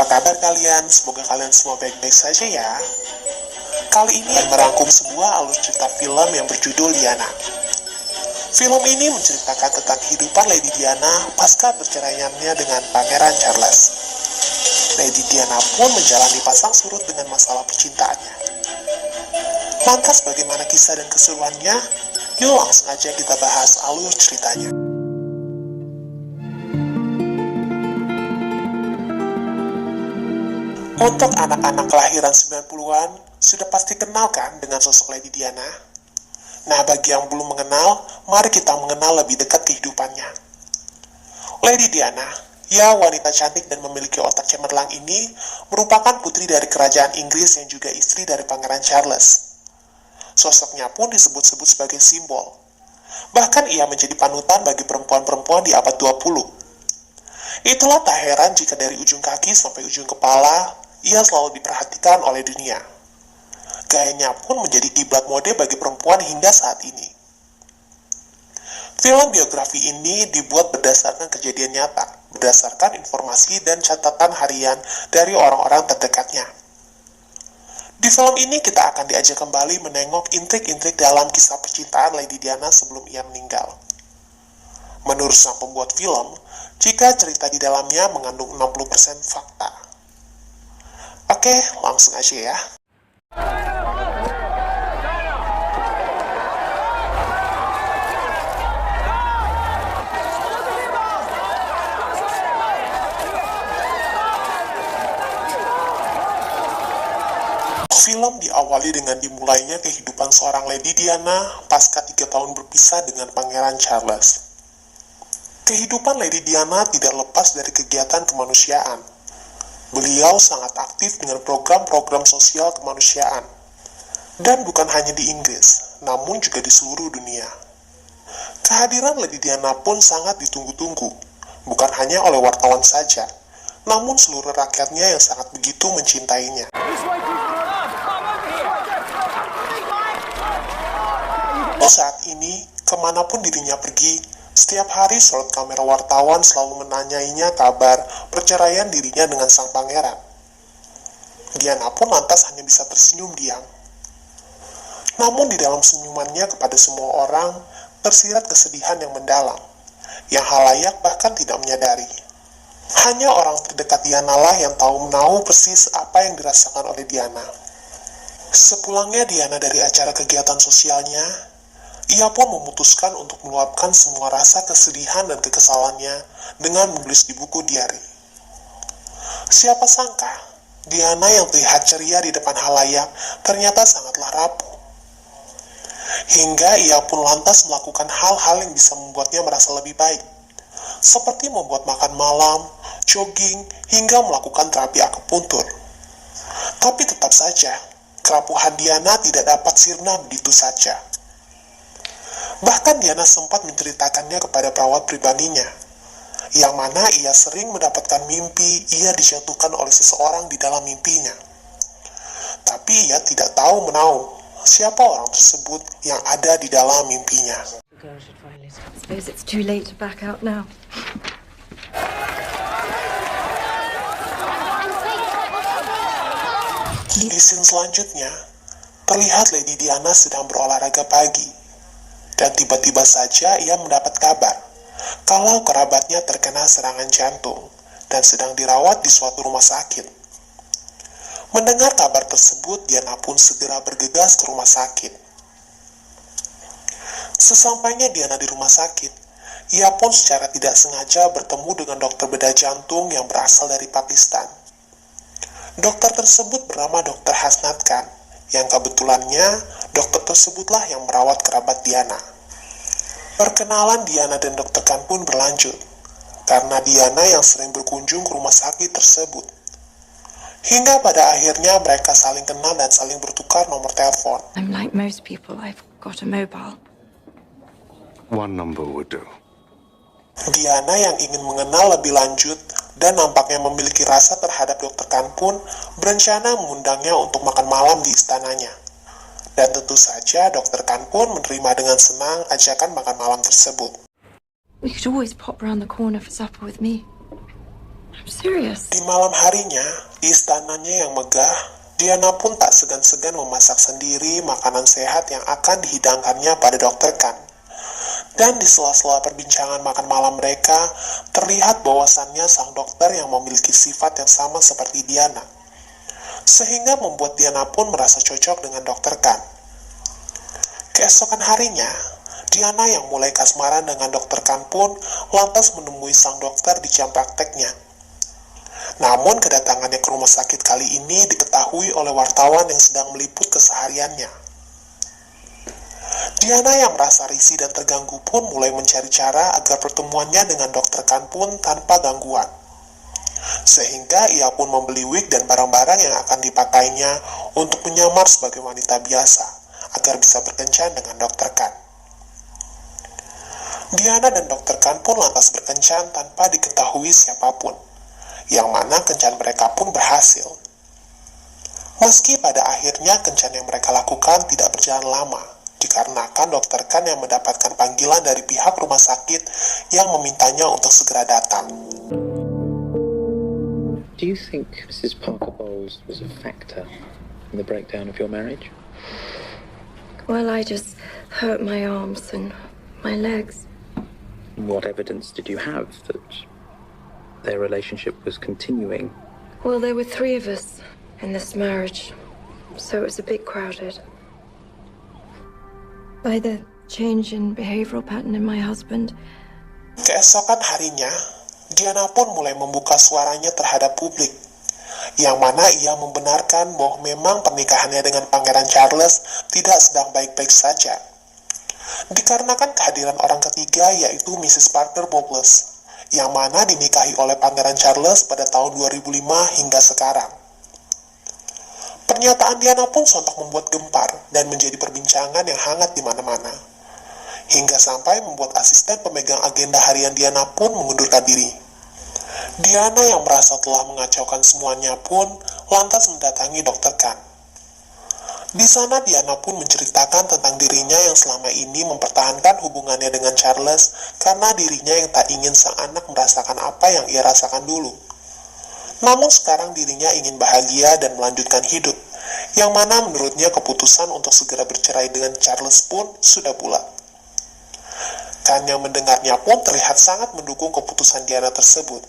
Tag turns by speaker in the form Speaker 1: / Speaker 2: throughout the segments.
Speaker 1: Apa kabar kalian? Semoga kalian semua baik-baik saja ya. Kali ini merangkum sebuah alur cerita film yang berjudul Diana. Film ini menceritakan tentang kehidupan Lady Diana pasca perceraiannya dengan Pangeran Charles. Lady Diana pun menjalani pasang surut dengan masalah percintaannya. Lantas bagaimana kisah dan keseruannya? Yuk langsung aja kita bahas alur ceritanya. Untuk anak-anak kelahiran 90-an, sudah pasti kenal kan dengan sosok Lady Diana? Nah, bagi yang belum mengenal, mari kita mengenal lebih dekat kehidupannya. Lady Diana, ya wanita cantik dan memiliki otak cemerlang ini, merupakan putri dari kerajaan Inggris yang juga istri dari Pangeran Charles. Sosoknya pun disebut-sebut sebagai simbol. Bahkan ia menjadi panutan bagi perempuan-perempuan di abad 20. Itulah tak heran jika dari ujung kaki sampai ujung kepala, ia selalu diperhatikan oleh dunia. Gayanya pun menjadi kiblat mode bagi perempuan hingga saat ini. Film biografi ini dibuat berdasarkan kejadian nyata, berdasarkan informasi dan catatan harian dari orang-orang terdekatnya. Di film ini kita akan diajak kembali menengok intrik-intrik dalam kisah percintaan Lady Diana sebelum ia meninggal. Menurut sang pembuat film, jika cerita di dalamnya mengandung 60% fakta. Oke, langsung aja ya. Film diawali dengan dimulainya kehidupan seorang Lady Diana pasca 3 tahun berpisah dengan Pangeran Charles. Kehidupan Lady Diana tidak lepas dari kegiatan kemanusiaan. Beliau sangat aktif dengan program-program sosial kemanusiaan. Dan bukan hanya di Inggris, namun juga di seluruh dunia. Kehadiran Lady Diana pun sangat ditunggu-tunggu, bukan hanya oleh wartawan saja, namun seluruh rakyatnya yang sangat begitu mencintainya. Saat ini, kemanapun dirinya pergi, setiap hari sorot kamera wartawan selalu menanyainya kabar perceraian dirinya dengan sang pangeran. Diana pun lantas hanya bisa tersenyum diam. Namun di dalam senyumannya kepada semua orang, tersirat kesedihan yang mendalam, yang halayak bahkan tidak menyadari. Hanya orang terdekat Diana lah yang tahu menahu persis apa yang dirasakan oleh Diana. Sepulangnya Diana dari acara kegiatan sosialnya, ia pun memutuskan untuk meluapkan semua rasa kesedihan dan kekesalannya dengan menulis di buku diari. Siapa sangka, Diana yang terlihat ceria di depan halayak ternyata sangatlah rapuh. Hingga ia pun lantas melakukan hal-hal yang bisa membuatnya merasa lebih baik, seperti membuat makan malam, jogging, hingga melakukan terapi akupuntur. Tapi tetap saja, kerapuhan Diana tidak dapat sirna begitu saja. Bahkan Diana sempat menceritakannya kepada perawat pribadinya, yang mana ia sering mendapatkan mimpi ia dijatuhkan oleh seseorang di dalam mimpinya. Tapi ia tidak tahu menahu siapa orang tersebut yang ada di dalam mimpinya. Di scene selanjutnya, terlihat Lady Diana sedang berolahraga pagi. Dan tiba-tiba saja ia mendapat kabar kalau kerabatnya terkena serangan jantung dan sedang dirawat di suatu rumah sakit. Mendengar kabar tersebut, Diana pun segera bergegas ke rumah sakit. Sesampainya Diana di rumah sakit, ia pun secara tidak sengaja bertemu dengan dokter bedah jantung yang berasal dari Pakistan. Dokter tersebut bernama Dr. Hasnat Khan, yang kebetulannya dokter tersebutlah yang merawat kerabat Diana. Perkenalan Diana dan Dr. Khan pun berlanjut, karena Diana yang sering berkunjung ke rumah sakit tersebut. Hingga pada akhirnya mereka saling kenal dan saling bertukar nomor telepon.
Speaker 2: I'm like most people, I've got a mobile.
Speaker 3: One number would do.
Speaker 1: Diana yang ingin mengenal lebih lanjut dan nampaknya memiliki rasa terhadap Dr. Khan pun berencana mengundangnya untuk makan malam di istananya. Dan tentu saja Dr. Khan pun menerima dengan senang ajakan makan malam tersebut.
Speaker 2: You could always pop round the corner for supper with me. I'm serious.
Speaker 1: Di malam harinya, di istananya yang megah, Diana pun tak segan-segan memasak sendiri makanan sehat yang akan dihidangkannya pada Dr. Khan. Dan di sela-sela perbincangan makan malam mereka, terlihat bahwasannya sang dokter yang memiliki sifat yang sama seperti Diana. Sehingga membuat Diana pun merasa cocok dengan Dr. Khan. Keesokan harinya, Diana yang mulai kasmaran dengan Dr. Khan pun lantas menemui sang dokter di jam prakteknya. Namun kedatangannya ke rumah sakit kali ini diketahui oleh wartawan yang sedang meliput kesehariannya. Diana yang merasa risih dan terganggu pun mulai mencari cara agar pertemuannya dengan Dr. Khan pun tanpa gangguan. Sehingga ia pun membeli wig dan barang-barang yang akan dipakainya untuk menyamar sebagai wanita biasa, agar bisa berkencan dengan Dr. Khan. Diana dan Dr. Khan pun lantas berkencan tanpa diketahui siapapun, yang mana kencan mereka pun berhasil. Meski pada akhirnya kencan yang mereka lakukan tidak berjalan lama, dikarenakan Dr. Khan yang mendapatkan panggilan dari pihak rumah sakit yang memintanya untuk segera datang.
Speaker 4: Do you think Mrs. Parker Bowles was a factor in the breakdown of your marriage?
Speaker 2: Well, I just hurt my arms and my legs.
Speaker 4: What evidence did you have that their relationship was continuing?
Speaker 2: Well, there were 3 of us in this marriage, so it was a bit crowded. By the change in behavioral pattern in my husband.
Speaker 1: Keesokan harinya, Diana pun mulai membuka suaranya terhadap publik, yang mana ia membenarkan bahwa memang pernikahannya dengan Pangeran Charles tidak sedang baik-baik saja. Dikarenakan kehadiran orang ketiga yaitu Mrs. Parker Bowles, yang mana dinikahi oleh Pangeran Charles pada tahun 2005 hingga sekarang. Pernyataan Diana pun sontak membuat gempar dan menjadi perbincangan yang hangat di mana-mana. Hingga sampai membuat asisten pemegang agenda harian Diana pun mengundurkan diri. Diana yang merasa telah mengacaukan semuanya pun lantas mendatangi Dr. Khan. Di sana Diana pun menceritakan tentang dirinya yang selama ini mempertahankan hubungannya dengan Charles karena dirinya yang tak ingin sang anak merasakan apa yang ia rasakan dulu. Namun sekarang dirinya ingin bahagia dan melanjutkan hidup, yang mana menurutnya keputusan untuk segera bercerai dengan Charles pun sudah bulat. Khan yang mendengarnya pun terlihat sangat mendukung keputusan Diana tersebut.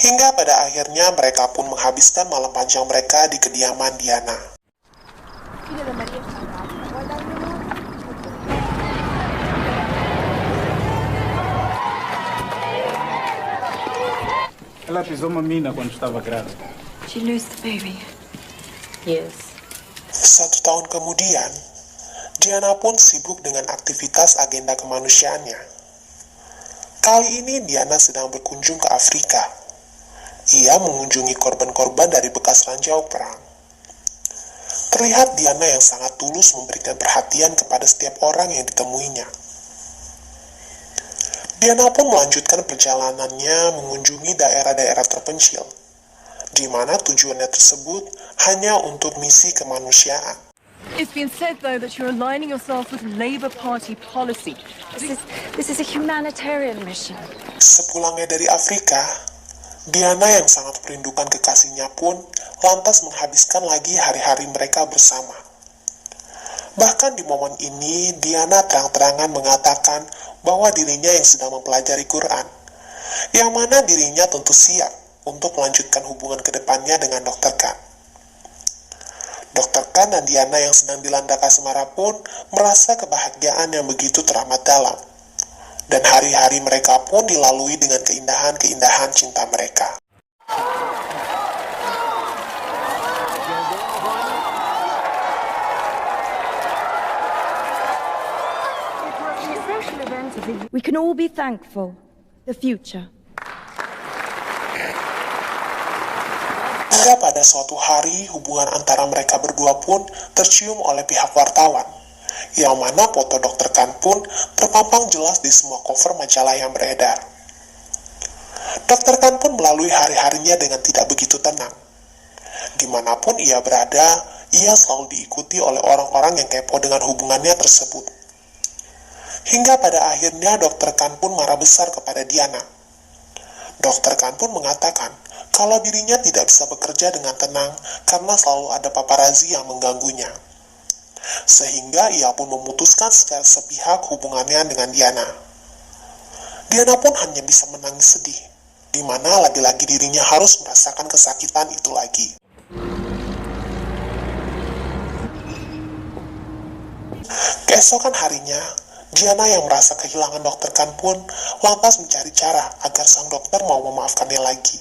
Speaker 1: Hingga pada akhirnya mereka pun menghabiskan malam panjang mereka di kediaman Diana.
Speaker 5: Ela pisou uma mina quando estava grávida.
Speaker 2: Did you lose the baby?
Speaker 6: Yes.
Speaker 1: 1 tahun kemudian, Diana pun sibuk dengan aktivitas agenda kemanusiaannya. Kali ini Diana sedang berkunjung ke Afrika. Ia mengunjungi korban-korban dari bekas ranjau perang. Terlihat Diana yang sangat tulus memberikan perhatian kepada setiap orang yang ditemuinya. Diana pun melanjutkan perjalanannya mengunjungi daerah-daerah terpencil, di mana tujuannya tersebut hanya untuk misi kemanusiaan.
Speaker 7: It's been said, though, that you're aligning yourself with Labour Party policy.
Speaker 2: This is a humanitarian mission.
Speaker 1: Sepulangnya dari Afrika, Diana yang sangat merindukan kekasihnya pun lantas menghabiskan lagi hari-hari mereka bersama. Bahkan di momen ini, Diana terang-terangan mengatakan bahwa dirinya yang sedang mempelajari Quran, yang mana dirinya tentu siap untuk melanjutkan hubungan kedepannya dengan Dr. Khan. Dr. Khan dan Diana yang sedang dilanda kasmara pun merasa kebahagiaan yang begitu teramat dalam. Dan hari-hari mereka pun dilalui dengan keindahan-keindahan cinta mereka.
Speaker 8: We can all be thankful. The future.
Speaker 1: Hingga pada suatu hari, hubungan antara mereka berdua pun tercium oleh pihak wartawan, yang mana foto Dr. Khan pun terpampang jelas di semua cover majalah yang beredar. Dr. Khan pun melalui hari-harinya dengan tidak begitu tenang. Dimanapun ia berada, ia selalu diikuti oleh orang-orang yang kepo dengan hubungannya tersebut. Hingga pada akhirnya Dr. Khan pun marah besar kepada Diana. Dr. Khan pun mengatakan kalau dirinya tidak bisa bekerja dengan tenang karena selalu ada paparazzi yang mengganggunya. Sehingga ia pun memutuskan secara sepihak hubungannya dengan Diana. Diana pun hanya bisa menangis sedih, di mana lagi-lagi dirinya harus merasakan kesakitan itu lagi. Keesokan harinya, Diana yang merasa kehilangan Dr. Khan pun lantas mencari cara agar sang dokter mau memaafkannya lagi.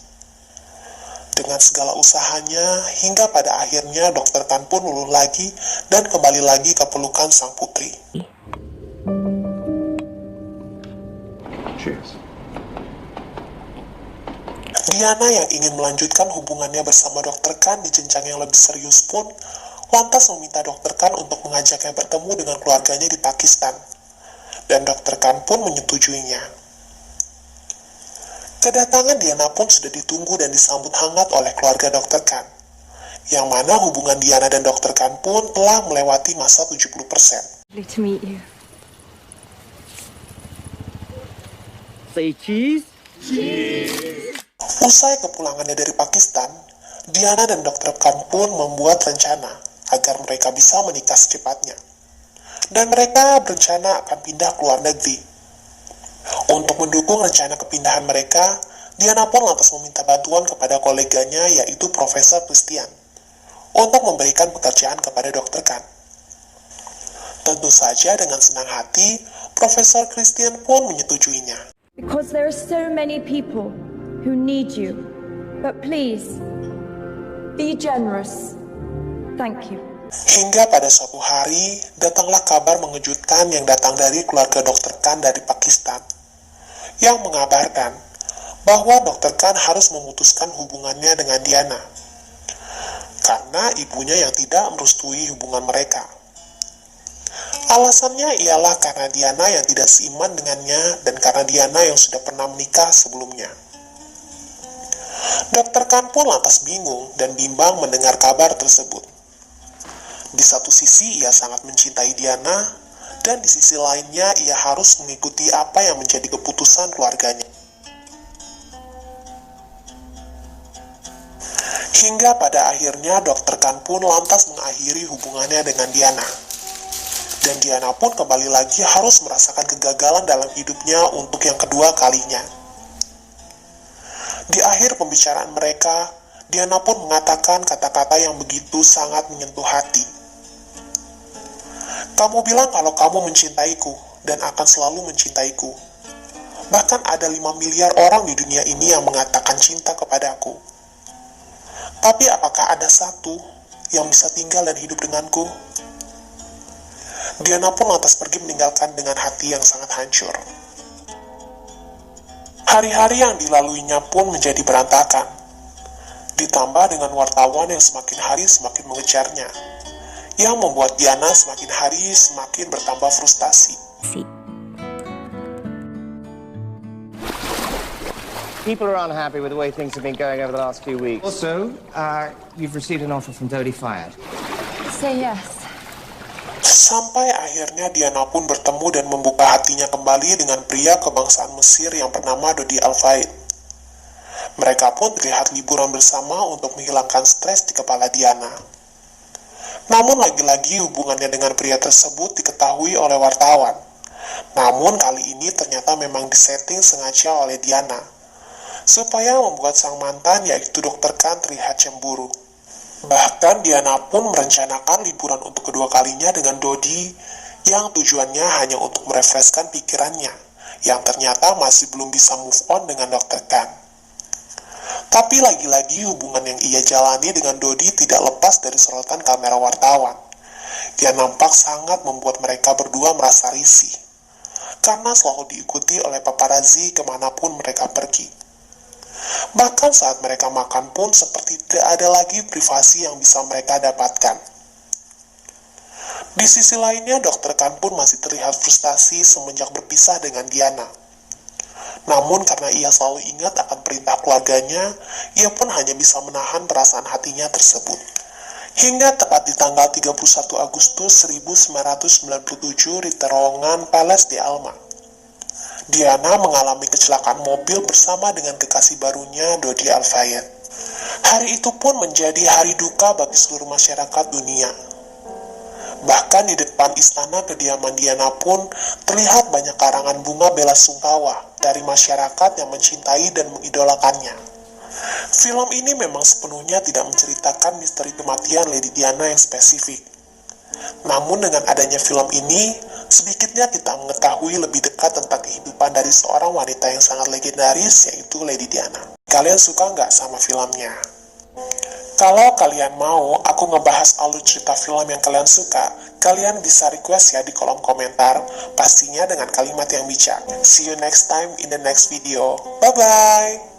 Speaker 1: Dengan segala usahanya, hingga pada akhirnya Dr. Khan pun luluh lagi dan kembali lagi ke pelukan sang putri.
Speaker 3: Cheers.
Speaker 1: Diana yang ingin melanjutkan hubungannya bersama Dr. Khan di jenjang yang lebih serius pun lantas meminta Dr. Khan untuk mengajaknya bertemu dengan keluarganya di Pakistan. Dan Dr. Khan pun menyetujuinya. Kedatangan Diana pun sudah ditunggu dan disambut hangat oleh keluarga Dr. Khan, yang mana hubungan Diana dan Dr. Khan pun telah melewati masa 70%.
Speaker 7: Lovely to meet you.
Speaker 6: Say cheese.
Speaker 1: Usai kepulangannya dari Pakistan, Diana dan Dr. Khan pun membuat rencana agar mereka bisa menikah secepatnya. Dan mereka berencana akan pindah ke luar negeri. Untuk mendukung rencana kepindahan mereka, Diana pun lantas meminta bantuan kepada koleganya yaitu Profesor Christian untuk memberikan pekerjaan kepada Dr. Khan. Tentu saja dengan senang hati, Profesor Christian pun menyetujuinya.
Speaker 8: Because there are so many people who need you. But please, be generous. Thank you.
Speaker 1: Hingga pada suatu hari, datanglah kabar mengejutkan yang datang dari keluarga Dr. Khan dari Pakistan, yang mengabarkan bahwa Dr. Khan harus memutuskan hubungannya dengan Diana, karena ibunya yang tidak merestui hubungan mereka. Alasannya ialah karena Diana yang tidak seiman dengannya dan karena Diana yang sudah pernah menikah sebelumnya. Dr. Khan pun lantas bingung dan bimbang mendengar kabar tersebut. Di satu sisi ia sangat mencintai Diana, dan di sisi lainnya ia harus mengikuti apa yang menjadi keputusan keluarganya. Hingga pada akhirnya Dr. Khan pun lantas mengakhiri hubungannya dengan Diana. Dan Diana pun kembali lagi harus merasakan kegagalan dalam hidupnya untuk yang kedua kalinya. Di akhir pembicaraan mereka, Diana pun mengatakan kata-kata yang begitu sangat menyentuh hati. Kamu bilang kalau kamu mencintaiku dan akan selalu mencintaiku. Bahkan ada 5 miliar orang di dunia ini yang mengatakan cinta kepadaku. Tapi apakah ada satu yang bisa tinggal dan hidup denganku? Diana pun lantas pergi meninggalkan dengan hati yang sangat hancur. Hari-hari yang dilaluinya pun menjadi berantakan. Ditambah dengan wartawan yang semakin hari semakin mengejarnya, yang membuat Diana semakin hari semakin bertambah frustasi.
Speaker 6: People are unhappy with the way things have been going over the last few weeks.
Speaker 9: Also, you've received an offer from Dodi Fayed.
Speaker 7: Say yes.
Speaker 1: Sampai akhirnya Diana pun bertemu dan membuka hatinya kembali dengan pria kebangsaan Mesir yang bernama Dodi Al-Fayed. Mereka pun terlihat liburan bersama untuk menghilangkan stres di kepala Diana. Namun lagi-lagi hubungannya dengan pria tersebut diketahui oleh wartawan. Namun kali ini ternyata memang disetting sengaja oleh Diana, supaya membuat sang mantan yaitu Dr. Khan terlihat cemburu. Bahkan Diana pun merencanakan liburan untuk kedua kalinya dengan Dodi, yang tujuannya hanya untuk merefreshkan pikirannya, yang ternyata masih belum bisa move on dengan Dr. Khan. Tapi lagi-lagi hubungan yang ia jalani dengan Dodi tidak lepas dari sorotan kamera wartawan. Dia nampak sangat membuat mereka berdua merasa risih, karena selalu diikuti oleh paparazzi kemanapun mereka pergi. Bahkan saat mereka makan pun seperti tidak ada lagi privasi yang bisa mereka dapatkan. Di sisi lainnya, Dr. Khan pun masih terlihat frustasi semenjak berpisah dengan Diana. Namun karena ia selalu ingat akan perintah keluarganya, ia pun hanya bisa menahan perasaan hatinya tersebut. Hingga tepat di tanggal 31 Agustus 1997 di terowongan Palace di Alma, Diana mengalami kecelakaan mobil bersama dengan kekasih barunya, Dodi Al-Fayed. Hari itu pun menjadi hari duka bagi seluruh masyarakat dunia. Bahkan di depan istana kediaman Diana pun terlihat banyak karangan bunga bela sungkawa dari masyarakat yang mencintai dan mengidolakannya. Film ini memang sepenuhnya tidak menceritakan misteri kematian Lady Diana yang spesifik. Namun dengan adanya film ini, sedikitnya kita mengetahui lebih dekat tentang kehidupan dari seorang wanita yang sangat legendaris, yaitu Lady Diana. Kalian suka nggak sama filmnya? Kalau kalian mau aku ngebahas alur cerita film yang kalian suka, kalian bisa request ya di kolom komentar, pastinya dengan kalimat yang bijak. See you next time in the next video. Bye-bye!